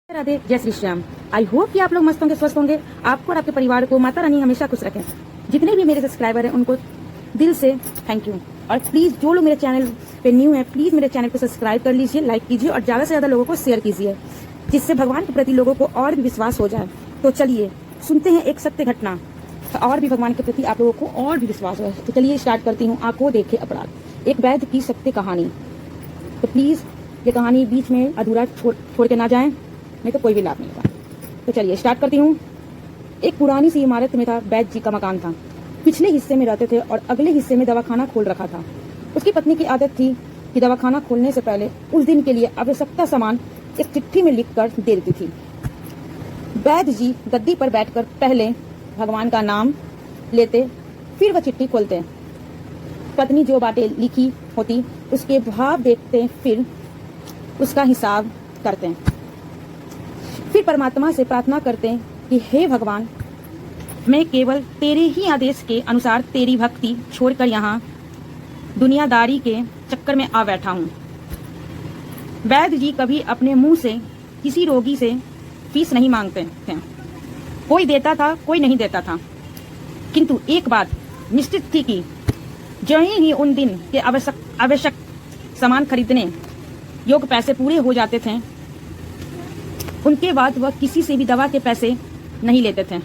राधे, जय Shri Shyam. I hope कि आप लोग मस्त होंगे, स्वस्थ होंगे। आपको और आपके परिवार को माता रानी हमेशा खुश रखें। जितने भी मेरे सब्सक्राइबर हैं उनको दिल से थैंक यू। और प्लीज जो लोग मेरे चैनल पे न्यू है, प्लीज मेरे चैनल को सब्सक्राइब कर लीजिए, लाइक कीजिए और ज्यादा से ज्यादा लोगों को शेयर कीजिए, जिससे भगवान के प्रति लोगों को और भी विश्वास हो जाए। तो चलिए सुनते हैं एक सत्य घटना, तो और भी भगवान के प्रति आप लोगों को और भी विश्वास हो। तो चलिए स्टार्ट करती हूँ। आंखों देखे अपराध, एक वैद्य की सत्य कहानी। तो प्लीज ये कहानी बीच में अधूरा छोड़ के ना जाएं, नहीं तो कोई भी लाभ नहीं होगा। तो चलिए स्टार्ट करती हूँ। एक पुरानी सी इमारत में था वैद्य जी का मकान था। पिछले हिस्से में रहते थे और अगले हिस्से में दवाखाना खोल रखा था। उसकी पत्नी की आदत थी कि दवाखाना खोलने से पहले उस दिन के लिए आवश्यकता सामान एक चिट्ठी में लिखकर दे देती थी। वैद्य जी गद्दी पर बैठकर पहले भगवान का नाम लेते, फिर वह चिट्ठी खोलते। पत्नी जो बातें लिखी होती उसके भाव देखते, फिर उसका हिसाब करते, फिर परमात्मा से प्रार्थना करते कि हे भगवान, मैं केवल तेरे ही आदेश के अनुसार तेरी भक्ति छोड़कर यहाँ दुनियादारी के चक्कर में आ बैठा हूँ। वैद्य जी कभी अपने मुंह से किसी रोगी से फीस नहीं मांगते थे। कोई देता था, कोई नहीं देता था। किंतु एक बात निश्चित थी कि जो ही उन दिन के आवश्यक सामान खरीदने योग्य पैसे पूरे हो जाते थे, उनके बाद वह किसी से भी दवा के पैसे नहीं लेते थे,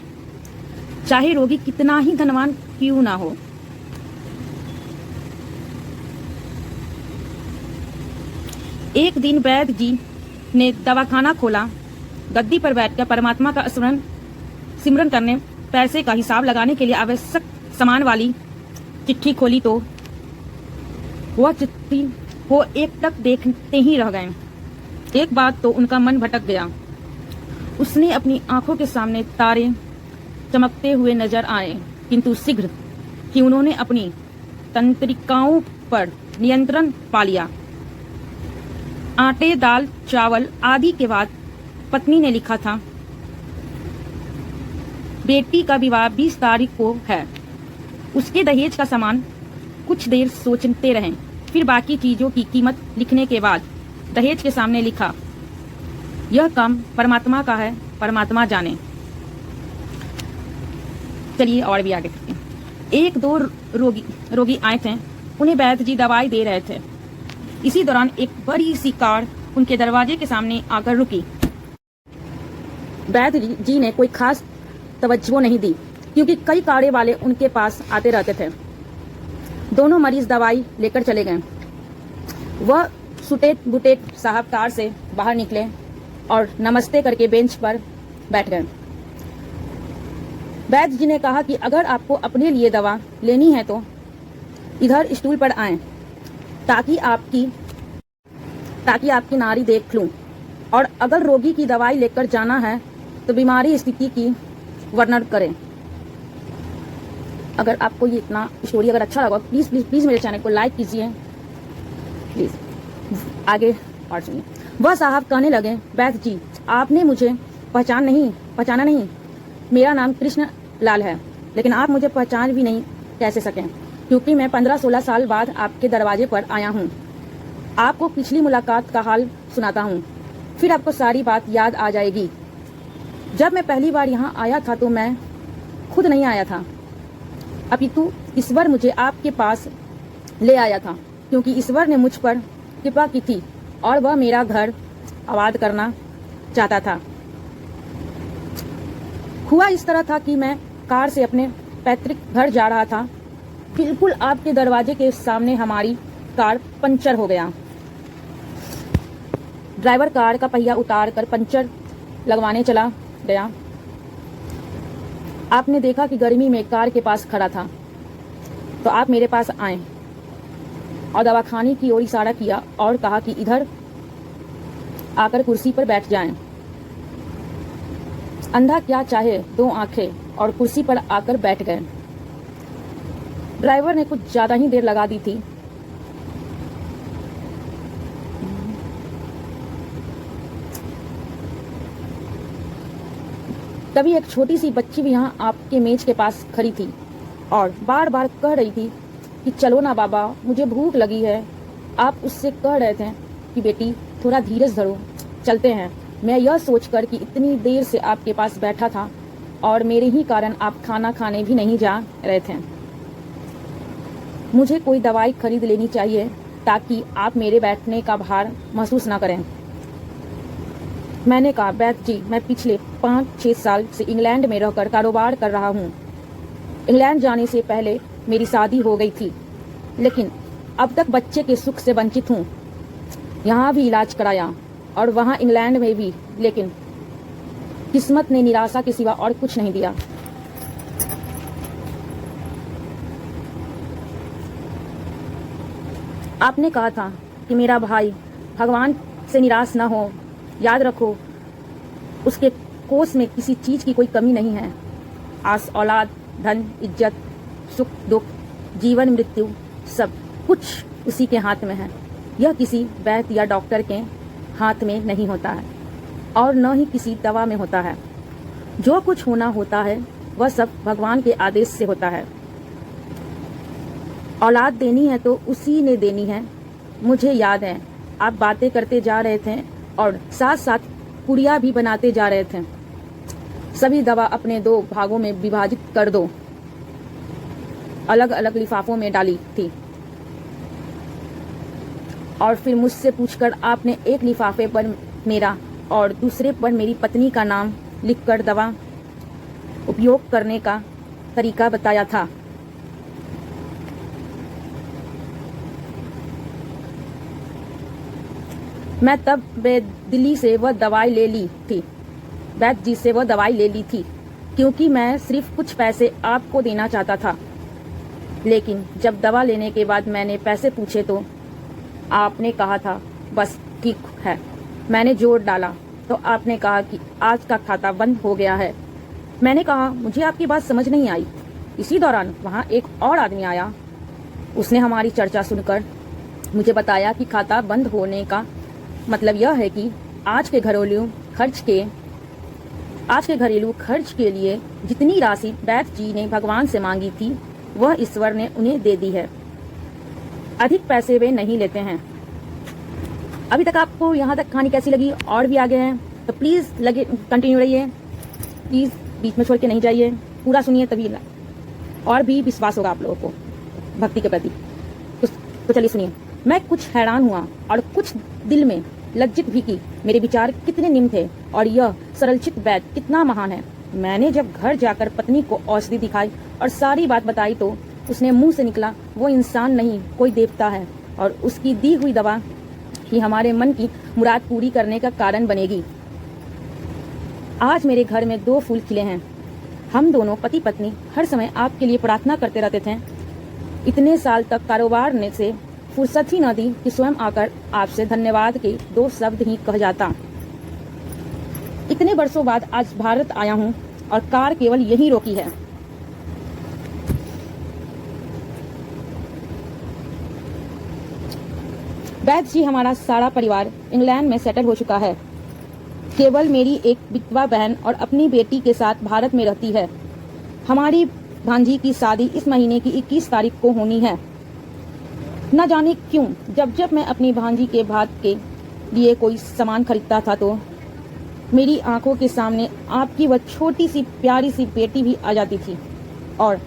चाहे रोगी कितना ही धनवान क्यों ना हो। एक दिन वैद्य जी ने दवाखाना खोला, गद्दी पर बैठकर परमात्मा का सिमरन करने, पैसे का हिसाब लगाने के लिए आवश्यक सामान वाली चिट्ठी खोली तो वह चिट्ठी को एकटक देखते ही रह गए। एक बात तो उनका मन भटक गया। उसने अपनी आंखों के सामने तारे चमकते हुए नजर आए, किंतु शीघ्र ही उन्होंने अपनी तंत्रिकाओं पर नियंत्रण पा लिया। आटे, दाल, चावल आदि के बाद पत्नी ने लिखा था, बेटी का विवाह 20 तारीख को है। उसके दहेज का सामान। कुछ देर सोचते रहे, फिर बाकी चीजों की कीमत लिखने के बाद दहेज के सामने लिखा, यह काम परमात्मा का है, परमात्मा जाने। चलिए और भी आगे करते हैं। एक दो रोगी आए थे, उन्हें वैद्य जी दवाई दे रहे थे। इसी दौरान एक बड़ी सी कार उनके दरवाजे के सामने आकर रुकी। वैद्य जी ने कोई खास तवज्जो नहीं दी, क्योंकि कई कारें वाले उनके पास आते रहते थे। दोनों मरीज दवाई लेकर चले गए। वह सुटेट बुटेट साहब कार से बाहर निकले और नमस्ते करके बेंच पर बैठ गए। वैद्य जी ने कहा कि अगर आपको अपने लिए दवा लेनी है तो इधर स्टूल पर आएं, ताकि आपकी नाड़ी देख लूं, और अगर रोगी की दवाई लेकर जाना है तो बीमारी स्थिति की वर्णन करें। अगर आपको ये इतना स्टोरी अगर अच्छा लगा, प्लीज प्लीज प्लीज मेरे चैनल को लाइक कीजिए, प्लीज आगे और सुनिए। वह साहब कहने लगे, वैद्य जी आपने मुझे पहचाना नहीं। मेरा नाम कृष्ण लाल है, लेकिन आप मुझे पहचान भी नहीं कैसे सकें, क्योंकि मैं 15-16 साल बाद आपके दरवाजे पर आया हूँ। आपको पिछली मुलाकात का हाल सुनाता हूँ, फिर आपको सारी बात याद आ जाएगी। जब मैं पहली बार यहाँ आया था तो मैं खुद नहीं आया था, अपितु ईश्वर मुझे आपके पास ले आया था, क्योंकि ईश्वर ने मुझ पर कृपा की थी और वह मेरा घर आबाद करना चाहता था। हुआ इस तरह था कि मैं कार से अपने पैतृक घर जा रहा था। बिल्कुल आपके दरवाजे के सामने हमारी कार पंचर हो गया। ड्राइवर कार का पहिया उतार कर पंचर लगवाने चला गया। आपने देखा कि गर्मी में कार के पास खड़ा था, तो आप मेरे पास आए और दवाखाने की ओर इशारा किया और कहा कि इधर आकर कुर्सी पर बैठ जाएं। अंधा क्या चाहे, 2 आंखें, और कुर्सी पर आकर बैठ गए। ड्राइवर ने कुछ ज्यादा ही देर लगा दी थी। तभी एक छोटी सी बच्ची भी यहाँ आपके मेज के पास खड़ी थी और बार बार कह रही थी कि चलो ना बाबा, मुझे भूख लगी है। आप उससे कह रहे थे कि बेटी थोड़ा धीरज धरो, चलते हैं। मैं यह सोचकर कि इतनी देर से आपके पास बैठा था और मेरे ही कारण आप खाना खाने भी नहीं जा रहे थे। मुझे कोई दवाई खरीद लेनी चाहिए ताकि आप मेरे बैठने का भार महसूस ना करें। मैंने कहा, बैथ जी, मैं पिछले 5-6 साल से इंग्लैंड में रहकर कारोबार कर रहा हूँ। इंग्लैंड जाने से पहले मेरी शादी हो गई थी, लेकिन अब तक बच्चे के सुख से वंचित हूँ। यहाँ भी इलाज कराया और वहाँ इंग्लैंड में भी, लेकिन किस्मत ने निराशा के सिवा और कुछ नहीं दिया। आपने कहा था कि मेरा भाई भगवान से निराश न हो। याद रखो, उसके कोष में किसी चीज की कोई कमी नहीं है। आस, औलाद, धन, इज्जत, सुख दुख, जीवन मृत्यु, सब कुछ उसी के हाथ में है। यह किसी वैद्य या डॉक्टर के हाथ में नहीं होता है और न ही किसी दवा में होता है। जो कुछ होना होता है वह सब भगवान के आदेश से होता है। औलाद देनी है तो उसी ने देनी है। मुझे याद है आप बातें करते जा रहे थे और साथ साथ पुड़िया भी बनाते जा रहे थे। सभी दवा अपने 2 भागों में विभाजित कर दो, अलग अलग लिफाफों में डाली थी और फिर मुझसे पूछकर आपने एक लिफाफे पर मेरा और दूसरे पर मेरी पत्नी का नाम लिखकर दवा उपयोग करने का तरीका बताया था। मैं तब दिल्ली से वह दवाई ले ली थी, वैद्य जी से वह दवाई ले ली थी, क्योंकि मैं सिर्फ कुछ पैसे आपको देना चाहता था। लेकिन जब दवा लेने के बाद मैंने पैसे पूछे तो आपने कहा था बस ठीक है। मैंने जोर डाला तो आपने कहा कि आज का खाता बंद हो गया है। मैंने कहा, मुझे आपकी बात समझ नहीं आई। इसी दौरान वहाँ एक और आदमी आया। उसने हमारी चर्चा सुनकर मुझे बताया कि खाता बंद होने का मतलब यह है कि आज के घरेलू खर्च के लिए जितनी राशि वैद्य जी ने भगवान से मांगी थी वह ईश्वर ने उन्हें दे दी है। अधिक पैसे वे नहीं लेते हैं। अभी तक आपको यहाँ तक कहानी कैसी लगी? और भी आगे हैं तो प्लीज कंटिन्यू रहिए, प्लीज बीच में छोड़ के नहीं जाइए, पूरा सुनिए, तभी और भी विश्वास होगा आप लोगों को भक्ति के प्रति। तो चलिए सुनिए। मैं कुछ हैरान हुआ और कुछ दिल में लज्जित भी कि मेरे विचार कितने निम्न थे और यह सरलचित वैद्य कितना महान है। मैंने जब घर जाकर पत्नी को औषधि दिखाई और सारी बात बताई तो उसने मुंह से निकला, वो इंसान नहीं कोई देवता है और उसकी दी हुई दवा ही हमारे मन की मुराद पूरी करने का कारण बनेगी। आज मेरे घर में 2 फूल खिले हैं। हम दोनों पति पत्नी हर समय आपके लिए प्रार्थना करते रहते थे। इतने साल तक कारोबार ने से फुर्सत ही न दी कि स्वयं आकर आपसे धन्यवाद के 2 शब्द ही कह जाता। इतने वर्षों बाद आज भारत आया हूँ और कार केवल यही रोकी है। वैद्य जी, हमारा सारा परिवार इंग्लैंड में सेटल हो चुका है। केवल मेरी एक विधवा बहन और अपनी बेटी के साथ भारत में रहती है। हमारी भांजी की शादी इस महीने की 21 तारीख को होनी है। न जाने क्यों जब मैं अपनी भांजी के भात के लिए कोई सामान खरीदता था तो मेरी आंखों के सामने आपकी वह छोटी सी प्यारी सी बेटी भी आ जाती थी और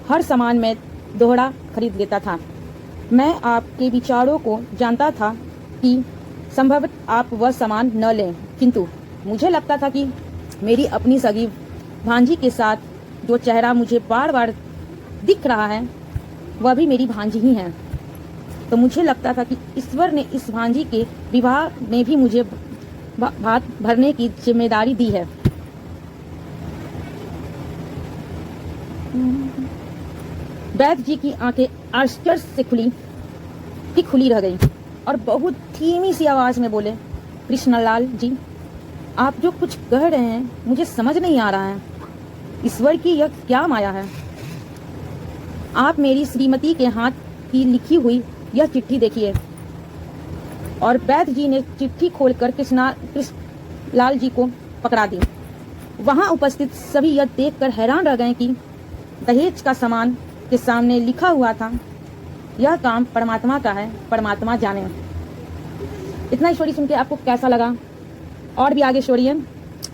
हर सामान में दोहरा खरीद लेता था। मैं आपके विचारों को जानता था कि संभवतः आप वह सामान न लें, किंतु मुझे लगता था कि मेरी अपनी सगी भांजी के साथ जो चेहरा मुझे बार बार दिख रहा है वह भी मेरी भांजी ही है। तो मुझे लगता था कि ईश्वर ने इस भांजी के विवाह में भी मुझे भात भरने की जिम्मेदारी दी है। वैद्य जी की आंखें आश्चर्य से खुली रह गई और बहुत धीमी सी आवाज में बोले, कृष्णलाल जी, आप जो कुछ कह रहे हैं मुझे समझ नहीं आ रहा है। ईश्वर की यह क्या माया है? आप मेरी श्रीमती के हाथ की लिखी हुई यह चिट्ठी देखिए। और वैद्य जी ने चिट्ठी खोलकर कृष्णलाल जी को पकड़ा दी। वहां उपस्थित सभी यह देखकर हैरान रह गए कि दहेज का सामान के सामने लिखा हुआ था, यह काम परमात्मा का है, परमात्मा जाने। इतना स्टोरी सुन के आपको कैसा लगा? और भी आगे स्टोरी है,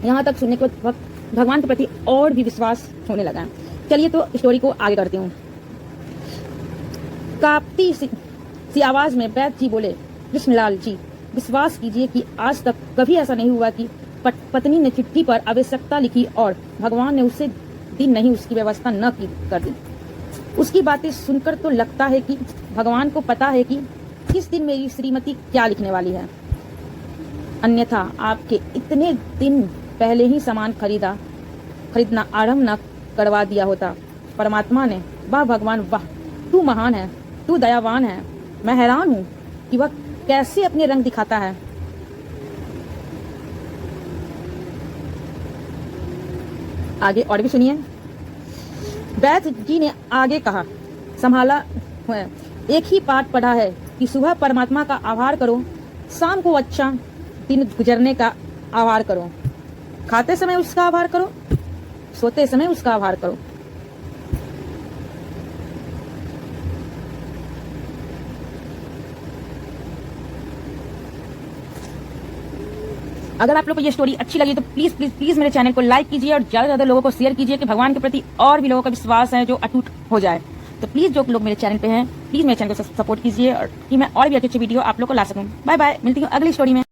यहाँ तक सुनने के बाद भगवान के प्रति और भी विश्वास होने लगा है। चलिए तो स्टोरी को आगे करती हूँ। कांपती सी आवाज में वैद्य जी बोले, कृष्णलाल जी, विश्वास कीजिए कि आज तक कभी ऐसा नहीं हुआ कि पत्नी ने चिट्ठी पर आवश्यकता लिखी और भगवान ने उसे दिन नहीं उसकी व्यवस्था न की कर दी। उसकी बातें सुनकर तो लगता है कि भगवान को पता है कि किस दिन मेरी श्रीमती क्या लिखने वाली है, अन्यथा आपके इतने दिन पहले ही सामान खरीदना आरंभ न करवा दिया होता। परमात्मा ने, वाह भगवान वाह, तू महान है, तू दयावान है। मैं हैरान हूँ कि वह कैसे अपने रंग दिखाता है। आगे और भी सुनिए। वैद्य जी ने आगे कहा, संभाला है, एक ही पाठ पढ़ा है कि सुबह परमात्मा का आभार करो, शाम को अच्छा दिन गुजरने का आभार करो, खाते समय उसका आभार करो, सोते समय उसका आभार करो। अगर आप लोग को ये स्टोरी अच्छी लगी तो प्लीज प्लीज प्लीज मेरे चैनल को लाइक कीजिए और ज्यादा से ज्यादा लोगों को शेयर कीजिए कि भगवान के प्रति और भी लोगों का विश्वास है जो अटूट हो जाए। तो प्लीज जो लोग मेरे चैनल पे हैं, प्लीज मेरे चैनल को सपोर्ट कीजिए और कि मैं और भी अच्छे अच्छे वीडियो आप लोग को ला सकूं। बाय बाय, मिलती हूँ अगली स्टोरी में।